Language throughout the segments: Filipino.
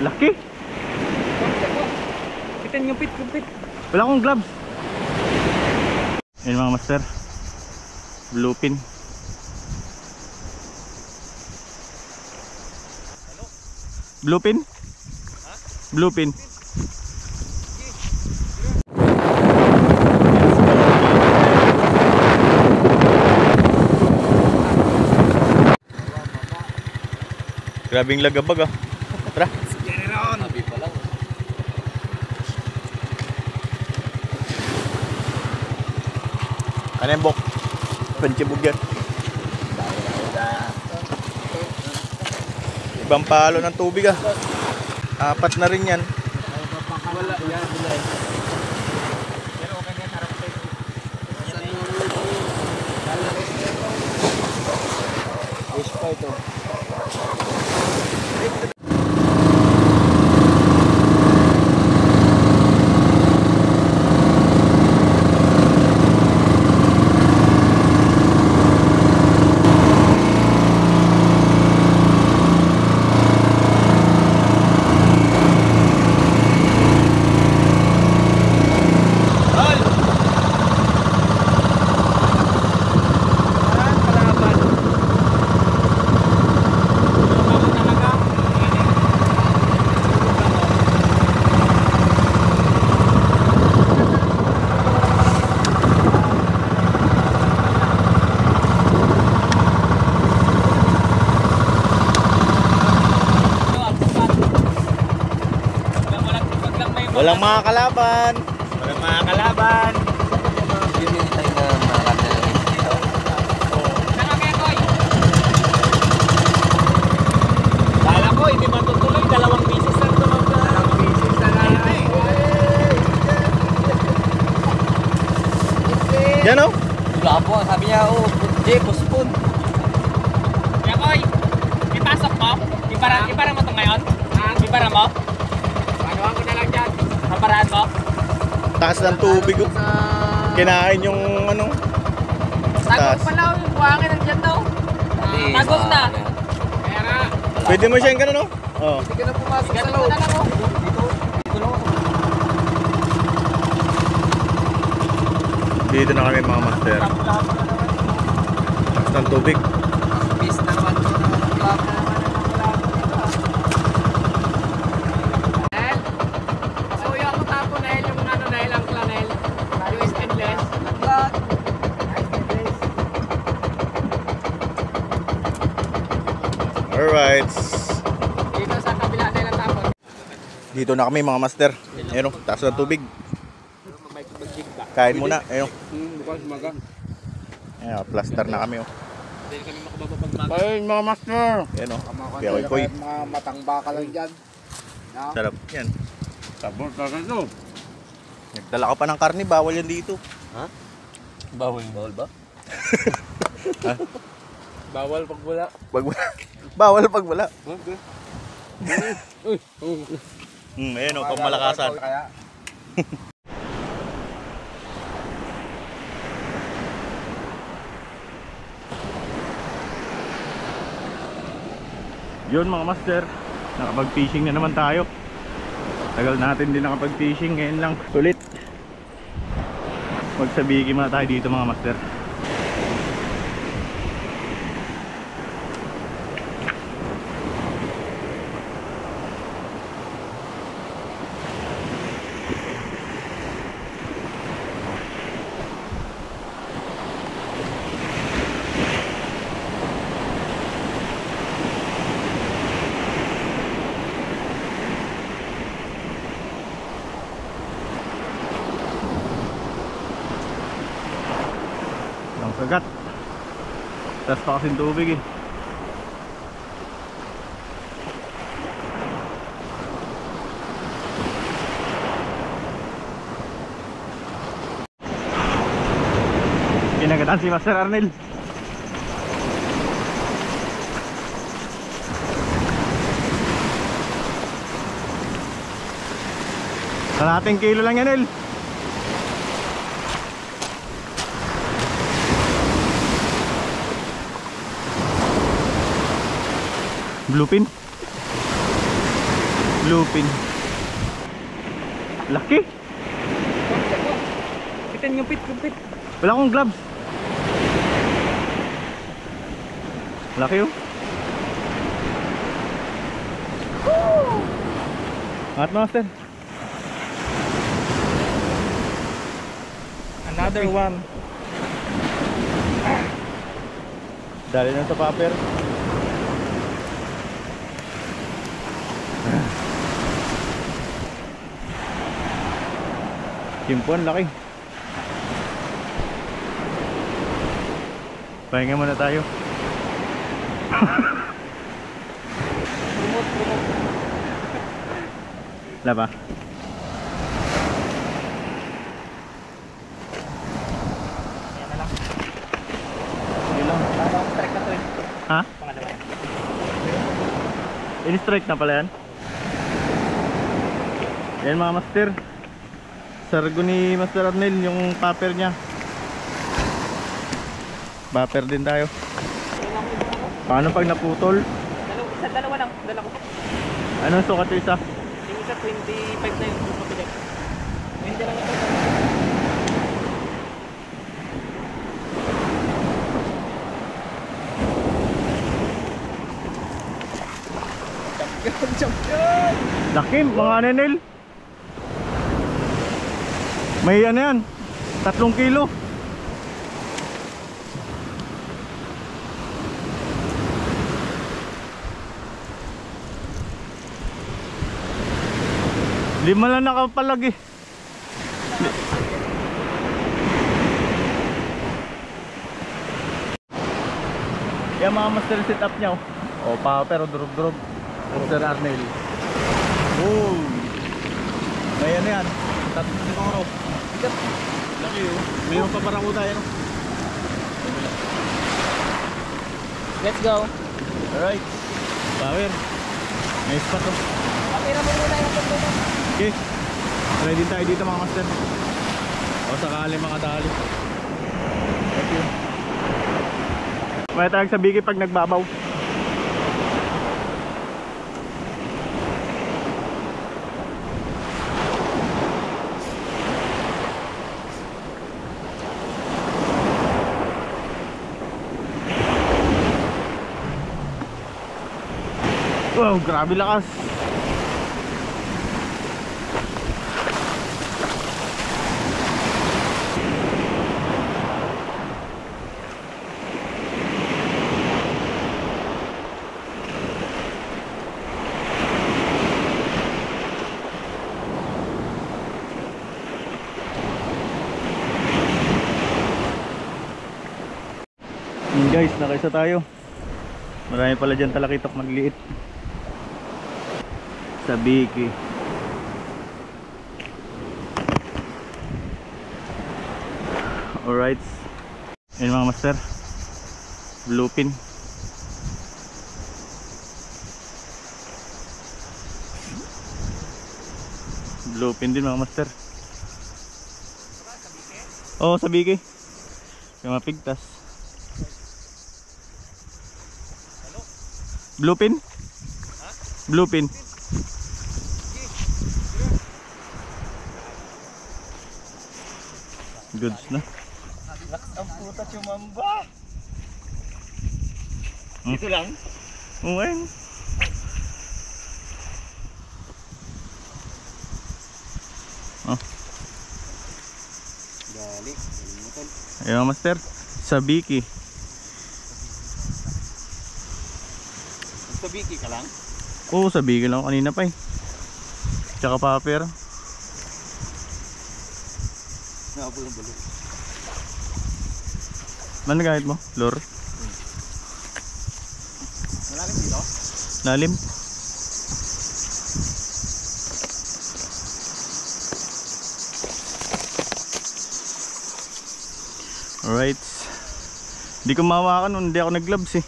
Laki. Pitin yung pit, Wala akong gloves. Yan mga master. Bluefin. Bluefin? Bluefin. Grabing lagabag ah. Tara. Sabi pa lang. Ano yung bok? Panchibog yan. Ibang palo ng tubig ah. Apat na rin yan. Wala yan. Pero okay yan, harap tayo. Fish pa ito. Walang mga kalaban. Walang mga kalaban. Hinintay na marami ng isda. Nangamekoy. Kala ko, hindi matutuloy. 2 pieces na ito. 2 pieces na lang. Yan o. Wala po, sabi niya, oh, Jay, puspon. Yakoy, ipasok mo? Ibara mo ito ngayon? Ibara mo? Pagawa ko na lang dyan. Kaparaan mo? Taas ng tubig oh. Kinain yung ano. Tagong pala yung buhangin ng dyan daw. Tagong na. Kaya nga. Pwede mo siyang gano'n no? Oo. Hindi ka na pumasok sa loob. Na lang oh. Dito na kami mga master. Taas ng tubig. Peace naman. Alright. Dito sa kabila nila tapon. Dito na kami mga master. Ayun oh, taas ng tubig. Kain muna. Ayun. Bukas maga. Ayun, plaster na kami oh. Hindi kami makababa pag maga. Ayun mga master. Ayun oh. Piyakoy-koy. Mga matang baka lang dyan. Sarap yan. Sabor ka ito. Nagdala ka pa ng karne, bawal yan dito. Ha? Bawal ba? Ha? Bawal pag wala. Pag wala. Bawal pag wala. Okay. Ayun oh, pamalakasan. Yun mga master, nakapag-fishing na naman tayo. Tagal natin din nakapag-fishing, ngayon lang ulit. Magsabiki muna tayo dito mga master. Kagat. Taas pa kasing tubig eh. Kinagatan si Master Arnel. Kalahating kilo lang yan, El. Bluefin. Bluefin. Laki. Pitin yung pit, yung pit. Wala akong gloves. Laki oh. At master. Another one. Dali na sa paper. Kimpuan, laki. Pahinga muna tayo. Wala ba? Yan na lang. Yun lang. Parang strike na to eh. Ha? Pangalawa. In-strike na pala yan? Yan mga master. Sargo ni Master Arnel yung paper niya. Paper din tayo. Paano pag naputol? Dalawa lang. Dalawa ko. Anong sukat yung isa? Yung isa 25 na yung kapilip. 20 lang ito. Champion! Laki mga nenel. May ano yan 3 kilo. Lima lang nakapalag eh. Yan mga master setup niya oh. O pa pero durog-durog. Master Arnel. Oh. May ano yan 3 siguro. Laki oh. Mayroon pa parang uda yan oh. Let's go. Alright. Power. Nice spot oh. Papira mo muna yung pagpunta. Okay. Ready tayo dito mga master. O sakali mga dali. Thank you. May tayong sa bigi pag nagbabaw. Wow, grabe lakas. Guys, nakaisa tayo. Marami pala dyan talakitok magliit. Sa biki. Alright. Ayan mga master. Bluefin. Bluefin din mga master. Oo, sa biki. Yung mga pigtas. Bluefin? Ha? Bluefin. Goods na. Ang puta chumamba. Ito lang. Uwan. Oh. Dali. Ayun master. Sa biki. Sa biki ka lang? Oo, sa biki lang kanina pa eh. Tsaka paper. Nakapulong-bulo. Ano gamit mo? Lure? Malalim dito? Lalim? Alright. Hindi ko mahawakan, hindi ako nag-gloves eh.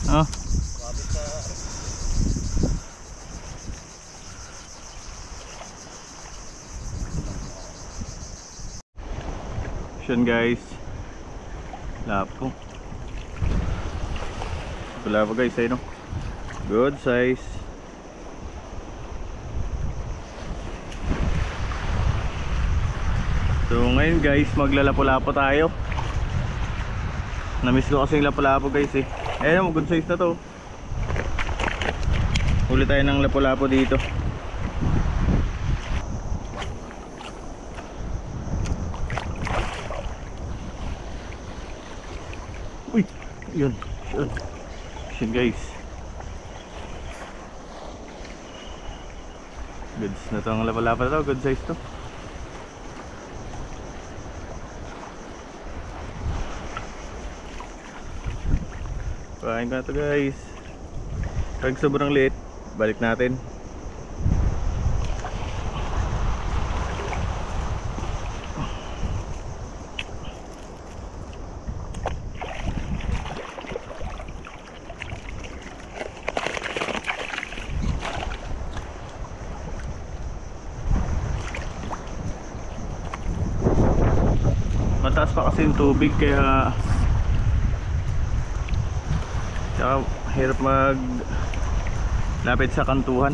Oh. Yan guys. Lapo. Wala pa guys, ayun no. Good size. So ngayon guys, maglalapo-lapo tayo. Namiss ko kasi yung lapo-lapo guys eh. Ayun, good size na to. Huli tayo ng lapo-lapo dito. Uy, yun. Yun guys. Goods na to ang lapo-lapo na to. Good size to. Kain ka na to guys. Pag sobrang liit, balik natin. Mataas pa kasi yung tubig kaya tsaka hirap mag lapit sa kantuhan.